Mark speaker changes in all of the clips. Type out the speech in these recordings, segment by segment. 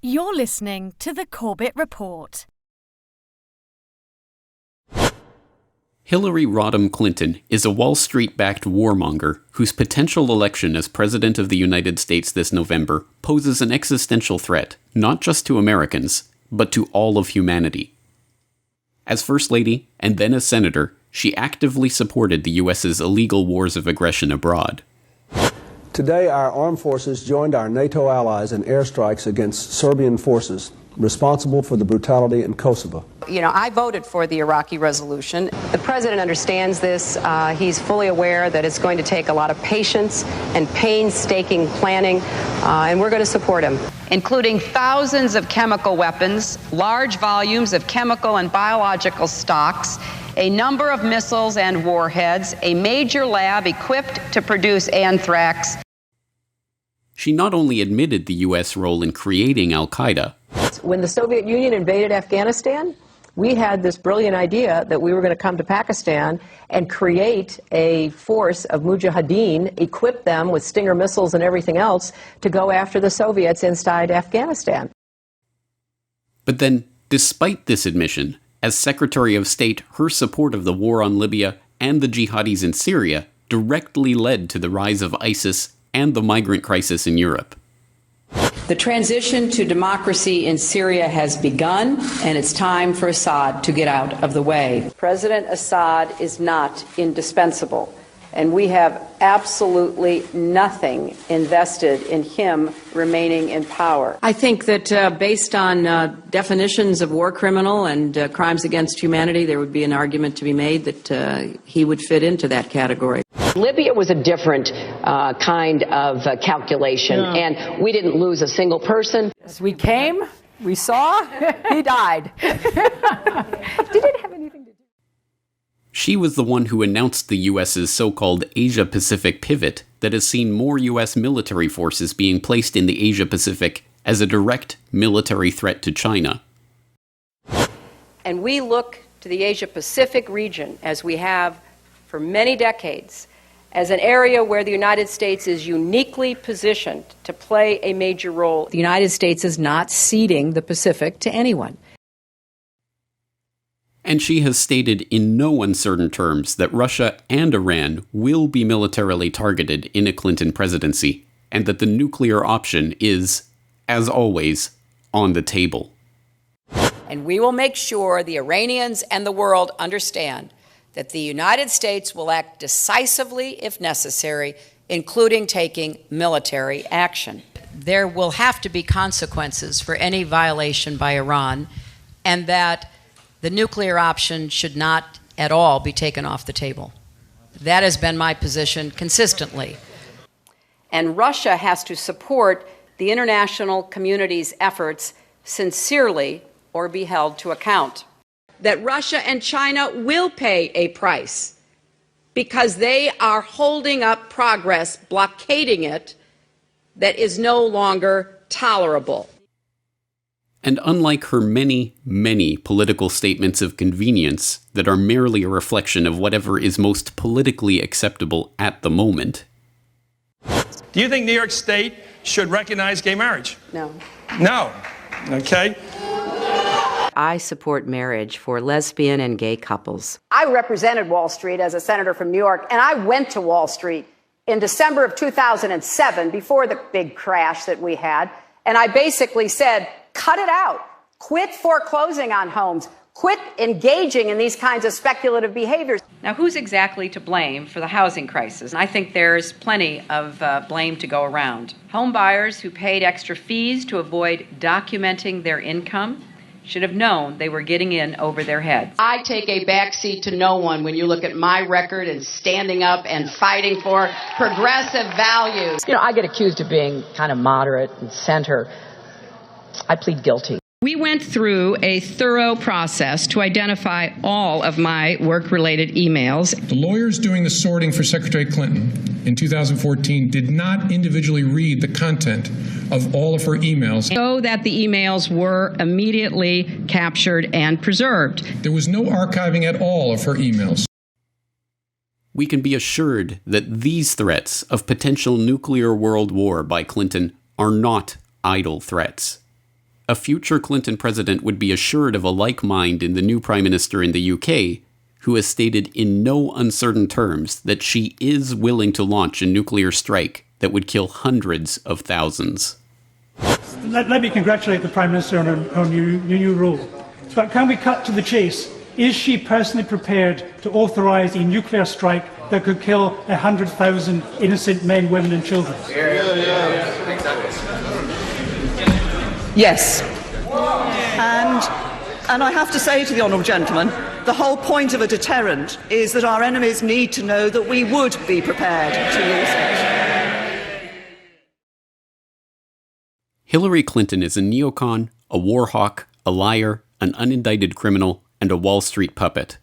Speaker 1: You're listening to the Corbett Report.
Speaker 2: Hillary Rodham Clinton is a Wall Street-backed warmonger whose potential election as President of the United States this November poses an existential threat, not just to Americans, but to all of humanity. As First Lady, and then as Senator, she actively supported the U.S.'s illegal wars of aggression abroad.
Speaker 3: Today, our armed forces joined our NATO allies in airstrikes against Serbian forces responsible for the brutality in Kosovo.
Speaker 4: I voted for the Iraqi resolution. The president understands this. He's fully aware that it's going to take a lot of patience and painstaking planning, and we're going to support him. Including thousands of chemical weapons, large volumes of chemical and biological stocks, a number of missiles and warheads, a major lab equipped to produce anthrax.
Speaker 2: She not only admitted the U.S. role in creating al-Qaeda.
Speaker 4: When the Soviet Union invaded Afghanistan, we had this brilliant idea that we were going to come to Pakistan and create a force of mujahideen, equip them with Stinger missiles and everything else to go after the Soviets inside Afghanistan.
Speaker 2: But then, despite this admission, as Secretary of State, her support of the war on Libya and the jihadis in Syria directly led to the rise of ISIS and the migrant crisis in Europe.
Speaker 5: The transition to democracy in Syria has begun, and it's time for Assad to get out of the way.
Speaker 4: President Assad is not indispensable, and we have absolutely nothing invested in him remaining in power.
Speaker 5: I think that based on definitions of war criminal and crimes against humanity, there would be an argument to be made that he would fit into that category.
Speaker 4: Libya was a different kind of calculation, and we didn't lose a single person.
Speaker 6: We came, we saw, he died. Did it have anything to do?
Speaker 2: She was the one who announced the U.S.'s so-called Asia-Pacific pivot that has seen more U.S. military forces being placed in the Asia-Pacific as a direct military threat to China.
Speaker 4: And we look to the Asia-Pacific region, as we have for many decades, as an area where the United States is uniquely positioned to play a major role.
Speaker 6: The United States is not ceding the Pacific to anyone.
Speaker 2: And she has stated in no uncertain terms that Russia and Iran will be militarily targeted in a Clinton presidency, and that the nuclear option is, as always, on the table.
Speaker 6: And we will make sure the Iranians and the world understand that the United States will act decisively if necessary, including taking military action. There will have to be consequences for any violation by Iran, and that the nuclear option should not at all be taken off the table. That has been my position consistently.
Speaker 4: And Russia has to support the international community's efforts sincerely or be held to account.
Speaker 5: That Russia and China will pay a price because they are holding up progress, blockading it, that is no longer tolerable.
Speaker 2: And unlike her many, many political statements of convenience that are merely a reflection of whatever is most politically acceptable at the moment.
Speaker 7: Do you think New York State should recognize gay marriage?
Speaker 4: No.
Speaker 7: No. Okay.
Speaker 4: I support marriage for lesbian and gay couples.
Speaker 8: I represented Wall Street as a senator from New York, and I went to Wall Street in December of 2007, before the big crash that we had, and I basically said, cut it out. Quit foreclosing on homes. Quit engaging in these kinds of speculative behaviors.
Speaker 4: Now, who's exactly to blame for the housing crisis? I think there's plenty of blame to go around. Home buyers who paid extra fees to avoid documenting their income should have known they were getting in over their heads.
Speaker 5: I take a backseat to no one when you look at my record and standing up and fighting for progressive values.
Speaker 6: I get accused of being kind of moderate and center. I plead guilty.
Speaker 4: We went through a thorough process to identify all of my work-related emails.
Speaker 9: The lawyers doing the sorting for Secretary Clinton in 2014 did not individually read the content of all of her emails,
Speaker 4: so that the emails were immediately captured and preserved.
Speaker 9: There was no archiving at all of her emails.
Speaker 2: We can be assured that these threats of potential nuclear world war by Clinton are not idle threats. a future Clinton president would be assured of a like mind in the new prime minister in the UK, who has stated in no uncertain terms that she is willing to launch a nuclear strike that would kill hundreds of thousands.
Speaker 10: Let me congratulate the Prime Minister on her new role. But can we cut to the chase? Is she personally prepared to authorise a nuclear strike that could kill 100,000 innocent men, women and children?
Speaker 11: Yes. And I have to say to the honourable gentleman, the whole point of a deterrent is that our enemies need to know that we would be prepared to use it.
Speaker 2: Hillary Clinton is a neocon, a war hawk, a liar, an unindicted criminal, and a Wall Street puppet.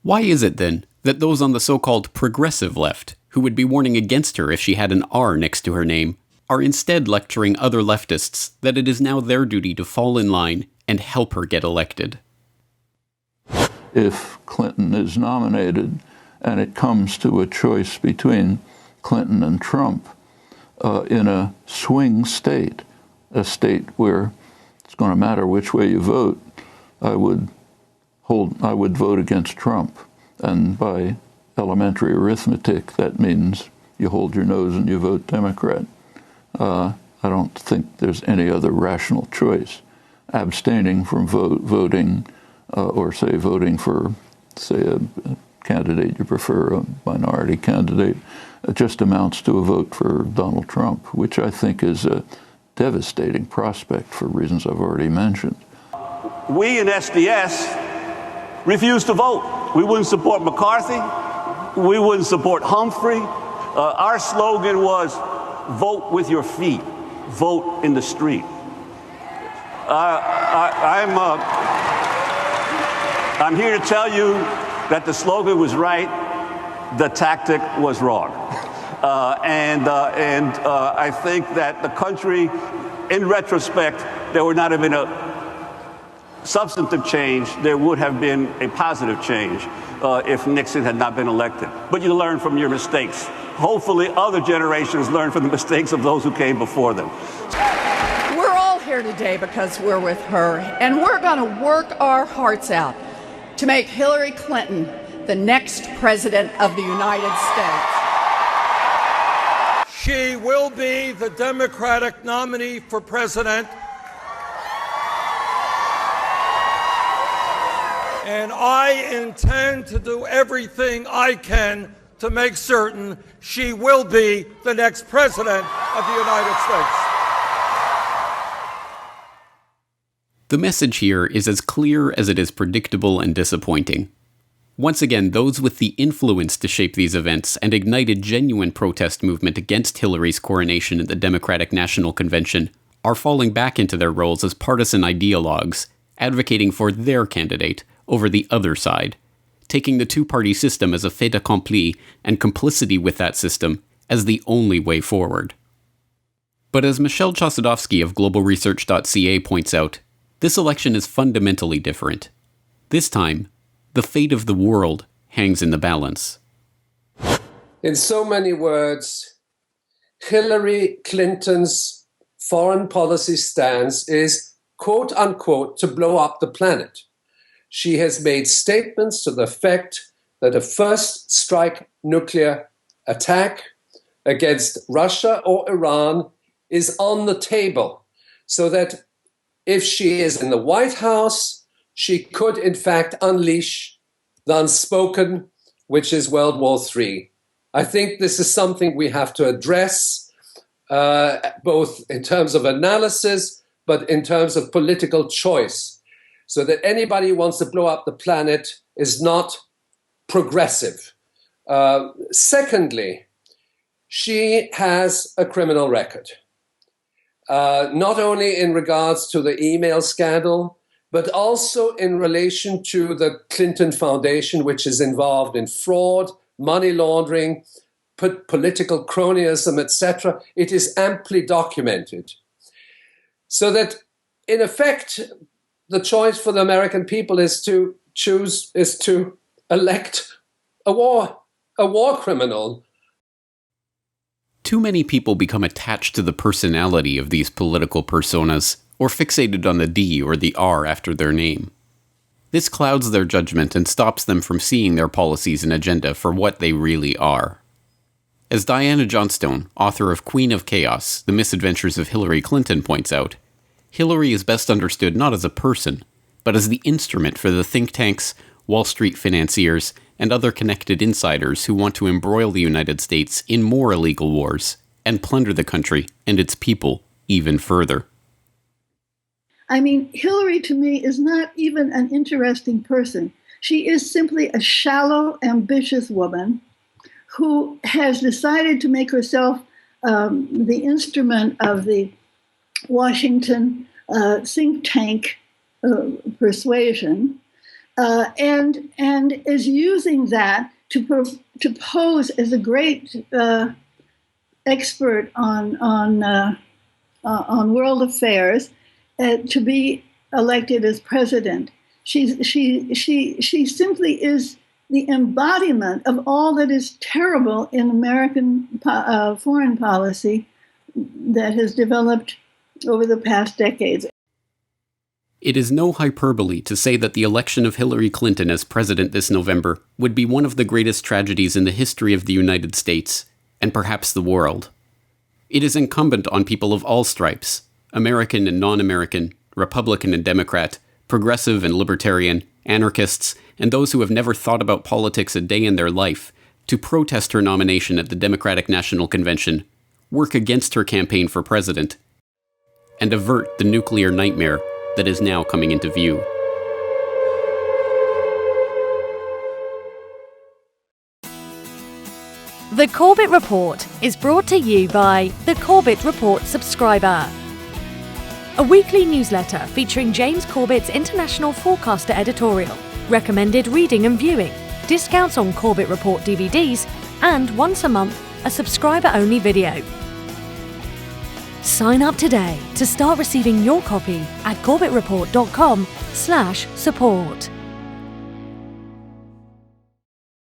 Speaker 2: Why is it, then, that those on the so-called progressive left, who would be warning against her if she had an R next to her name, are instead lecturing other leftists that it is now their duty to fall in line and help her get elected?
Speaker 12: If Clinton is nominated and it comes to a choice between Clinton and Trump in a swing state, a state where it's going to matter which way you vote, I would vote against Trump. And by elementary arithmetic, that means you hold your nose and you vote Democrat. I don't think there's any other rational choice. Abstaining from voting, or say voting for, say, a candidate you prefer, a minority candidate, just amounts to a vote for Donald Trump, which I think is a devastating prospect for reasons I've already mentioned.
Speaker 13: We in SDS refused to vote. We wouldn't support McCarthy. We wouldn't support Humphrey. Our slogan was, vote with your feet, vote in the street. I'm here to tell you that the slogan was right, the tactic was wrong. I think that the country, in retrospect, there would not have been a substantive change, there would have been a positive change if Nixon had not been elected. But you learn from your mistakes. Hopefully other generations learn from the mistakes of those who came before them.
Speaker 14: We're all here today because we're with her, and we're going to work our hearts out to make Hillary Clinton the next president of the United States.
Speaker 15: She will be the Democratic nominee for president. And I intend to do everything I can to make certain she will be the next president of the United States.
Speaker 2: The message here is as clear as it is predictable and disappointing. Once again, those with the influence to shape these events and ignite a genuine protest movement against Hillary's coronation at the Democratic National Convention are falling back into their roles as partisan ideologues, advocating for their candidate over the other side, taking the two-party system as a fait accompli and complicity with that system as the only way forward. But as Michelle Chossudovsky of globalresearch.ca points out, this election is fundamentally different. This time, the fate of the world hangs in the balance.
Speaker 16: In so many words, Hillary Clinton's foreign policy stance is, quote unquote, to blow up the planet. She has made statements to the effect that a first strike nuclear attack against Russia or Iran is on the table, so that if she is in the White House, she could in fact unleash the unspoken, which is World War III. I think this is something we have to address, both in terms of analysis, but in terms of political choice, so that anybody who wants to blow up the planet is not progressive. Secondly, she has a criminal record, not only in regards to the email scandal, but also in relation to the Clinton Foundation, which is involved in fraud, money laundering, political cronyism, etc. It is amply documented. So that, in effect, the choice for the American people is to elect a war criminal.
Speaker 2: Too many people become attached to the personality of these political personas, or fixated on the D or the R after their name. This clouds their judgment and stops them from seeing their policies and agenda for what they really are. As Diana Johnstone, author of Queen of Chaos, The Misadventures of Hillary Clinton, points out, Hillary is best understood not as a person, but as the instrument for the think tanks, Wall Street financiers, and other connected insiders who want to embroil the United States in more illegal wars and plunder the country and its people even further.
Speaker 17: I mean, Hillary to me is not even an interesting person. She is simply a shallow, ambitious woman who has decided to make herself the instrument of the Washington think tank persuasion, and is using that to pose as a great expert on world affairs, to be elected as president. She simply is the embodiment of all that is terrible in American foreign policy that has developed over the past decades.
Speaker 2: It is no hyperbole to say that the election of Hillary Clinton as president this November would be one of the greatest tragedies in the history of the United States, and perhaps the world. It is incumbent on people of all stripes, American and non-American, Republican and Democrat, progressive and libertarian, anarchists, and those who have never thought about politics a day in their life, to protest her nomination at the Democratic National Convention, work against her campaign for president, and avert the nuclear nightmare that is now coming into view.
Speaker 1: The Corbett Report is brought to you by the Corbett Report subscriber, a weekly newsletter featuring James Corbett's International Forecaster editorial, recommended reading and viewing, discounts on Corbett Report DVDs, and once a month, a subscriber-only video. Sign up today to start receiving your copy at corbettreport.com/support.